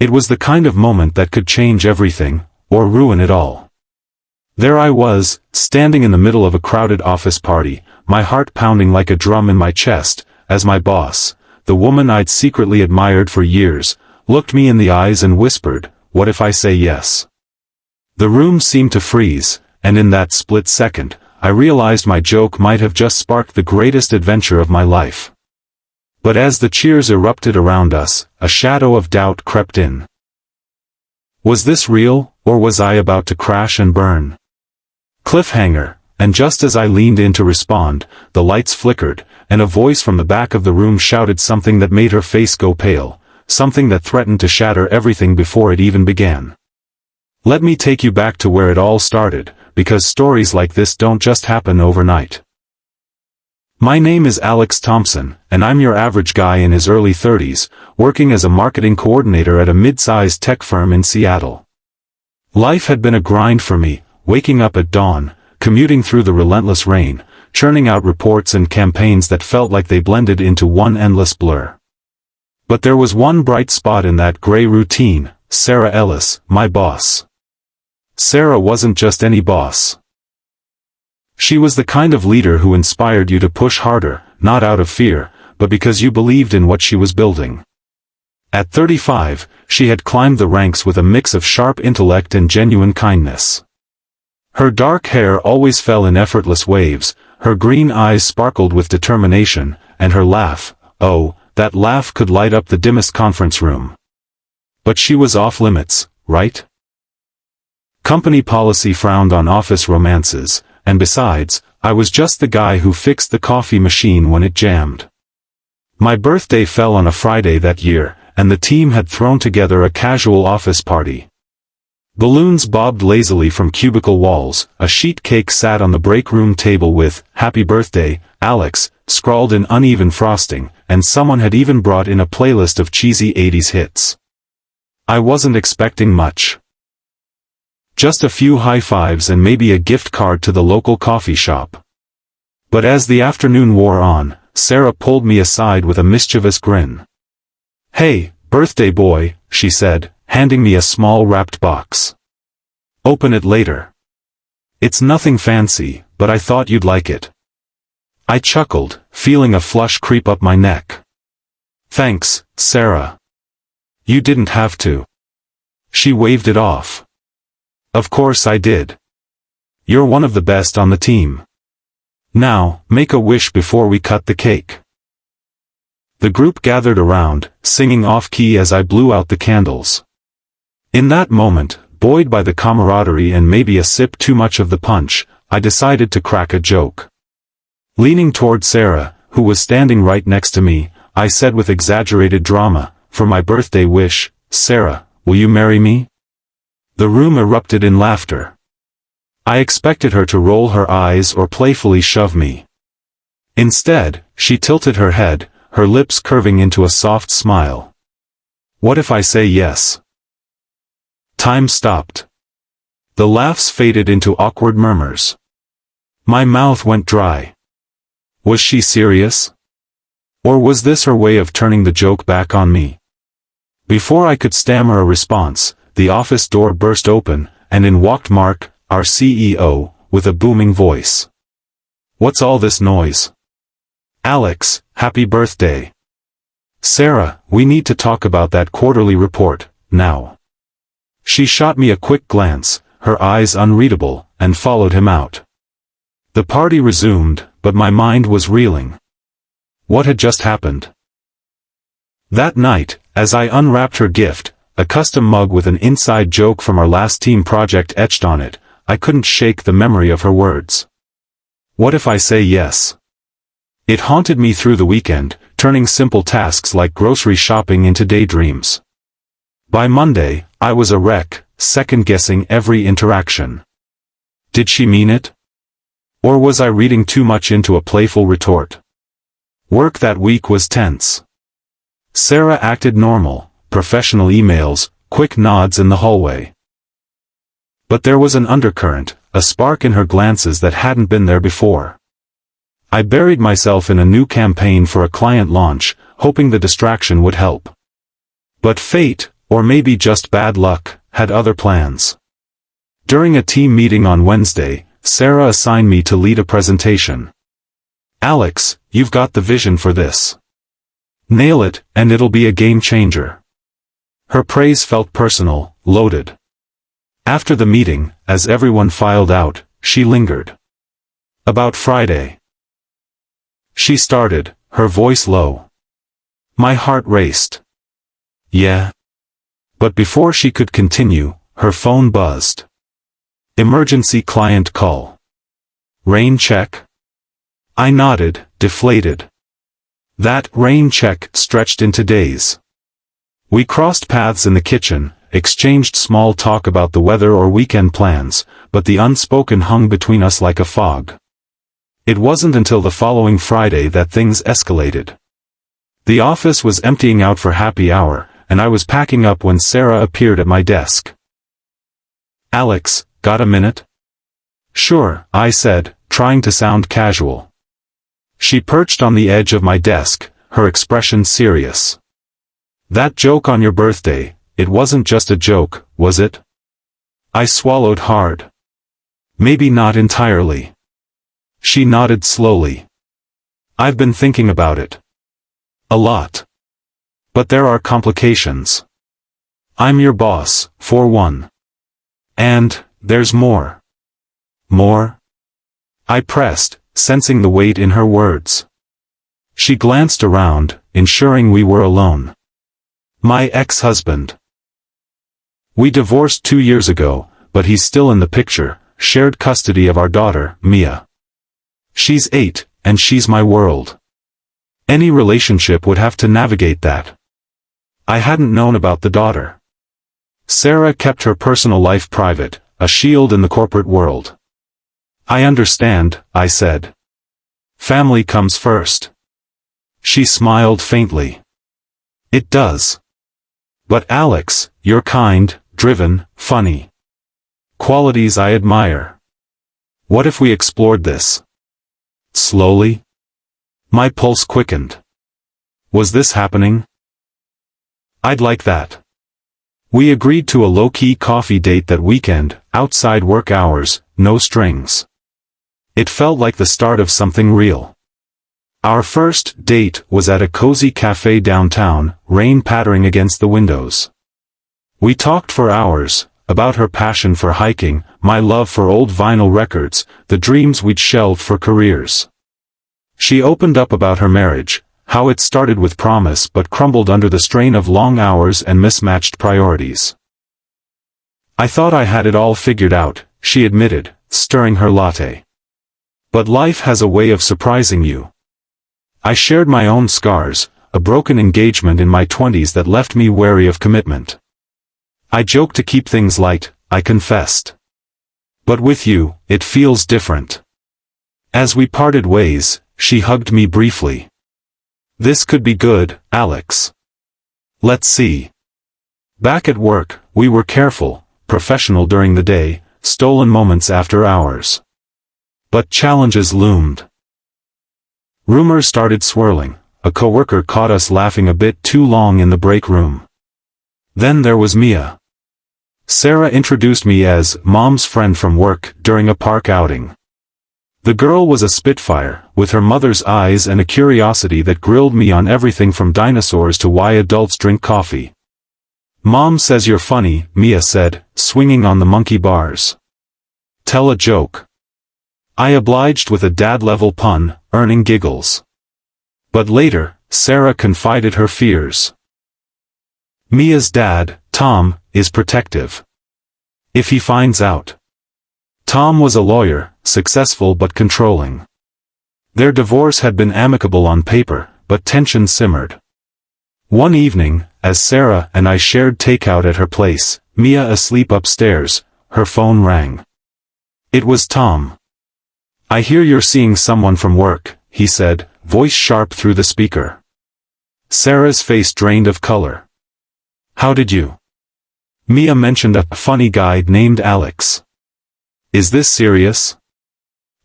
It was the kind of moment that could change everything, or ruin it all. There I was, standing in the middle of a crowded office party, my heart pounding like a drum in my chest, as my boss, the woman I'd secretly admired for years, looked me in the eyes and whispered, "What if I say yes?" The room seemed to freeze, and in that split second, I realized my joke might have just sparked the greatest adventure of my life. But as the cheers erupted around us, a shadow of doubt crept in. Was this real, or was I about to crash and burn? Cliffhanger, and just as I leaned in to respond, the lights flickered, and a voice from the back of the room shouted something that made her face go pale, something that threatened to shatter everything before it even began. Let me take you back to where it all started, because stories like this don't just happen overnight. My name is Alex Thompson, and I'm your average guy in his early 30s, working as a marketing coordinator at a mid-sized tech firm in Seattle. Life had been a grind for me, waking up at dawn, commuting through the relentless rain, churning out reports and campaigns that felt like they blended into one endless blur. But there was one bright spot in that gray routine: Sarah Ellis, my boss. Sarah wasn't just any boss. She was the kind of leader who inspired you to push harder, not out of fear, but because you believed in what she was building. At 35, she had climbed the ranks with a mix of sharp intellect and genuine kindness. Her dark hair always fell in effortless waves, her green eyes sparkled with determination, and her laugh, oh, that laugh could light up the dimmest conference room. But she was off limits, right? Company policy frowned on office romances, and besides, I was just the guy who fixed the coffee machine when it jammed. My birthday fell on a Friday that year, and the team had thrown together a casual office party. Balloons bobbed lazily from cubicle walls, a sheet cake sat on the break room table with, "Happy Birthday, Alex," scrawled in uneven frosting, and someone had even brought in a playlist of cheesy 80s hits. I wasn't expecting much. Just a few high fives and maybe a gift card to the local coffee shop. But as the afternoon wore on, Sarah pulled me aside with a mischievous grin. "Hey, birthday boy," she said, handing me a small wrapped box. "Open it later. It's nothing fancy, but I thought you'd like it." I chuckled, feeling a flush creep up my neck. "Thanks, Sarah. You didn't have to." She waved it off. "Of course I did. You're one of the best on the team. Now, make a wish before we cut the cake." The group gathered around, singing off-key as I blew out the candles. In that moment, buoyed by the camaraderie and maybe a sip too much of the punch, I decided to crack a joke. Leaning toward Sarah, who was standing right next to me, I said with exaggerated drama, "For my birthday wish, Sarah, will you marry me?" The room erupted in laughter. I expected her to roll her eyes or playfully shove me. Instead, she tilted her head, her lips curving into a soft smile. "What if I say yes?" Time stopped. The laughs faded into awkward murmurs. My mouth went dry. Was she serious? Or was this her way of turning the joke back on me? Before I could stammer a response, the office door burst open, and in walked Mark, our CEO, with a booming voice. "What's all this noise?" "Alex, happy birthday." "Sarah, we need to talk about that quarterly report, now." She shot me a quick glance, her eyes unreadable, and followed him out. The party resumed, but my mind was reeling. What had just happened? That night, as I unwrapped her gift, a custom mug with an inside joke from our last team project etched on it, I couldn't shake the memory of her words. "What if I say yes?" It haunted me through the weekend, turning simple tasks like grocery shopping into daydreams. By Monday, I was a wreck, second-guessing every interaction. Did she mean it? Or was I reading too much into a playful retort? Work that week was tense. Sarah acted normal, professional emails, quick nods in the hallway. But there was an undercurrent, a spark in her glances that hadn't been there before. I buried myself in a new campaign for a client launch, hoping the distraction would help. But fate, or maybe just bad luck, had other plans. During a team meeting on Wednesday, Sarah assigned me to lead a presentation. "Alex, you've got the vision for this. Nail it, and it'll be a game changer." Her praise felt personal, loaded. After the meeting, as everyone filed out, she lingered. "About Friday." She started, her voice low. My heart raced. "Yeah." But before she could continue, her phone buzzed. "Emergency client call. Rain check?" I nodded, deflated. That rain check stretched into days. We crossed paths in the kitchen, exchanged small talk about the weather or weekend plans, but the unspoken hung between us like a fog. It wasn't until the following Friday that things escalated. The office was emptying out for happy hour, and I was packing up when Sarah appeared at my desk. "Alex, got a minute?" "Sure," I said, trying to sound casual. She perched on the edge of my desk, her expression serious. "That joke on your birthday, it wasn't just a joke, was it?" I swallowed hard. "Maybe not entirely." She nodded slowly. "I've been thinking about it. A lot. But there are complications. I'm your boss, for one. And, there's more." "More?" I pressed, sensing the weight in her words. She glanced around, ensuring we were alone. "My ex-husband. We divorced 2 years ago, but he's still in the picture, shared custody of our daughter, Mia. She's 8, and she's my world. Any relationship would have to navigate that." I hadn't known about the daughter. Sarah kept her personal life private, a shield in the corporate world. "I understand," I said. "Family comes first." She smiled faintly. "It does. But Alex, you're kind, driven, funny. Qualities I admire. What if we explored this? Slowly?" My pulse quickened. Was this happening? "I'd like that." We agreed to a low-key coffee date that weekend, outside work hours, no strings. It felt like the start of something real. Our first date was at a cozy cafe downtown, rain pattering against the windows. We talked for hours, about her passion for hiking, my love for old vinyl records, the dreams we'd shelved for careers. She opened up about her marriage, how it started with promise but crumbled under the strain of long hours and mismatched priorities. "I thought I had it all figured out," she admitted, stirring her latte. "But life has a way of surprising you." I shared my own scars, a broken engagement in my 20s that left me wary of commitment. "I joke to keep things light," I confessed. "But with you, it feels different." As we parted ways, she hugged me briefly. "This could be good, Alex. Let's see." Back at work, we were careful, professional during the day, stolen moments after hours. But challenges loomed. Rumors started swirling. A coworker caught us laughing a bit too long in the break room. Then there was Mia. Sarah introduced me as Mom's friend from work during a park outing. The girl was a spitfire, with her mother's eyes and a curiosity that grilled me on everything from dinosaurs to why adults drink coffee. "Mom says you're funny," Mia said, swinging on the monkey bars. "Tell a joke." I obliged with a dad-level pun, earning giggles. But later, Sarah confided her fears. Mia's dad, Tom, is protective. If he finds out. Tom was a lawyer, successful but controlling. Their divorce had been amicable on paper, but tension simmered. One evening, as Sarah and I shared takeout at her place, Mia asleep upstairs, her phone rang. It was Tom. "I hear you're seeing someone from work," he said, voice sharp through the speaker. Sarah's face drained of color. "How did you?" Mia mentioned a funny guy named Alex. "Is this serious?"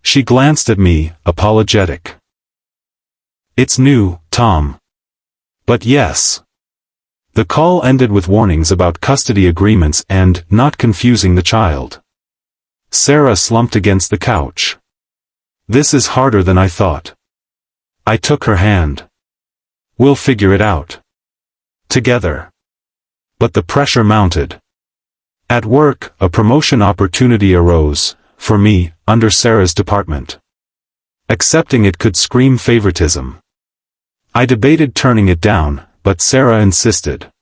She glanced at me, apologetic. "It's new, Tom. But yes. The call ended with warnings about custody agreements and not confusing the child. Sarah slumped against the couch. "This is harder than I thought." I took her hand. "We'll figure it out. Together." But the pressure mounted. At work, a promotion opportunity arose, for me, under Sarah's department. Accepting it could scream favoritism. I debated turning it down, but Sarah insisted.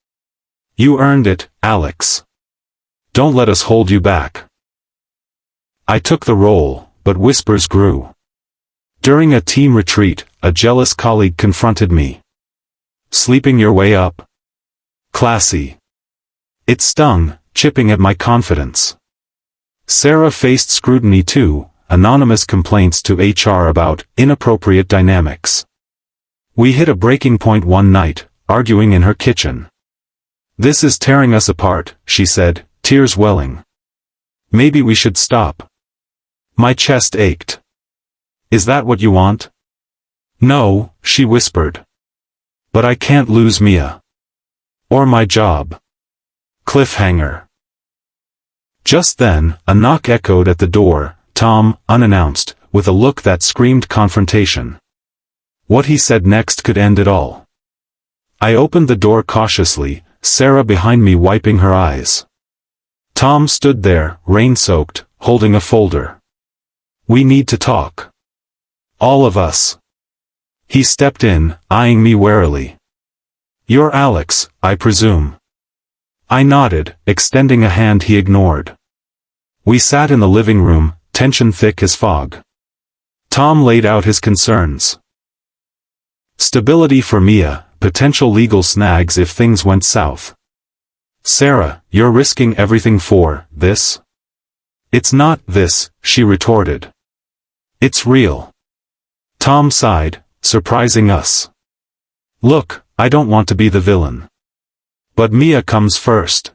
"You earned it, Alex. Don't let us hold you back." I took the role, but whispers grew. During a team retreat, a jealous colleague confronted me. "Sleeping your way up? Classy." It stung, chipping at my confidence. Sarah faced scrutiny too, anonymous complaints to HR about inappropriate dynamics. We hit a breaking point one night, arguing in her kitchen. "This is tearing us apart," she said, tears welling. "Maybe we should stop." My chest ached. "Is that what you want?" "No," she whispered. "But I can't lose Mia. Or my job." Cliffhanger. Just then, a knock echoed at the door, Tom, unannounced, with a look that screamed confrontation. What he said next could end it all. I opened the door cautiously, Sarah behind me wiping her eyes. Tom stood there, rain-soaked, holding a folder. "We need to talk. All of us." He stepped in, eyeing me warily. "You're Alex, I presume?" I nodded, extending a hand he ignored. We sat in the living room, tension thick as fog. Tom laid out his concerns. Stability for Mia, potential legal snags if things went south. "Sarah, you're risking everything for this?" "It's not this," she retorted. "It's real." Tom sighed, surprising us. "Look, I don't want to be the villain. But Mia comes first.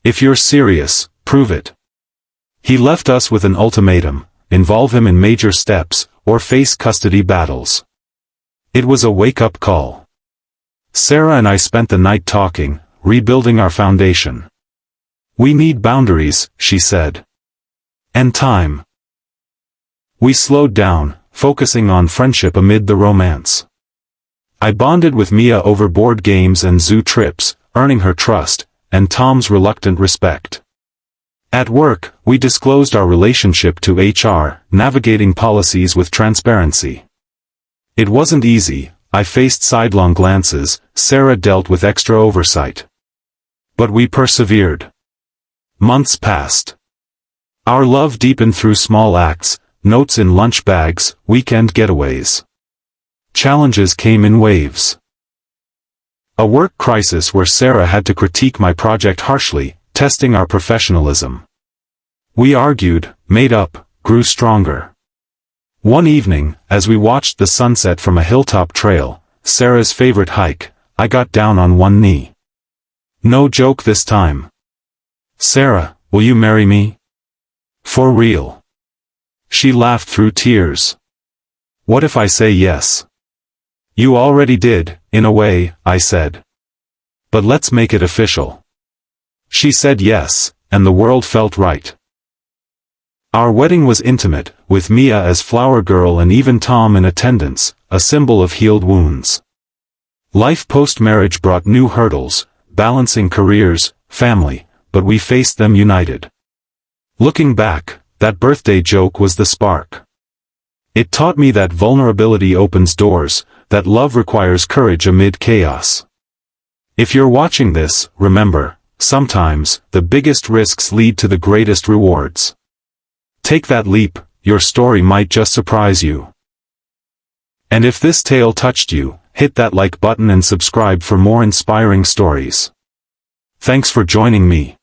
If you're serious, prove it." He left us with an ultimatum: involve him in major steps, or face custody battles. It was a wake-up call. Sarah and I spent the night talking, rebuilding our foundation. "We need boundaries," she said. "And time." We slowed down, focusing on friendship amid the romance. I bonded with Mia over board games and zoo trips, earning her trust, and Tom's reluctant respect. At work, we disclosed our relationship to HR, navigating policies with transparency. It wasn't easy, I faced sidelong glances, Sarah dealt with extra oversight. But we persevered. Months passed. Our love deepened through small acts, notes in lunch bags, weekend getaways. Challenges came in waves. A work crisis where Sarah had to critique my project harshly, testing our professionalism. We argued, made up, grew stronger. One evening, as we watched the sunset from a hilltop trail, Sarah's favorite hike, I got down on one knee. No joke this time. "Sarah, will you marry me? For real?" She laughed through tears. "What if I say yes?" "You already did, in a way," I said. "But let's make it official." She said yes, and the world felt right. Our wedding was intimate, with Mia as flower girl and even Tom in attendance, a symbol of healed wounds. Life post-marriage brought new hurdles, balancing careers, family, but we faced them united. Looking back, that birthday joke was the spark. It taught me that vulnerability opens doors, that love requires courage amid chaos. If you're watching this, remember, sometimes, the biggest risks lead to the greatest rewards. Take that leap, your story might just surprise you. And if this tale touched you, hit that like button and subscribe for more inspiring stories. Thanks for joining me.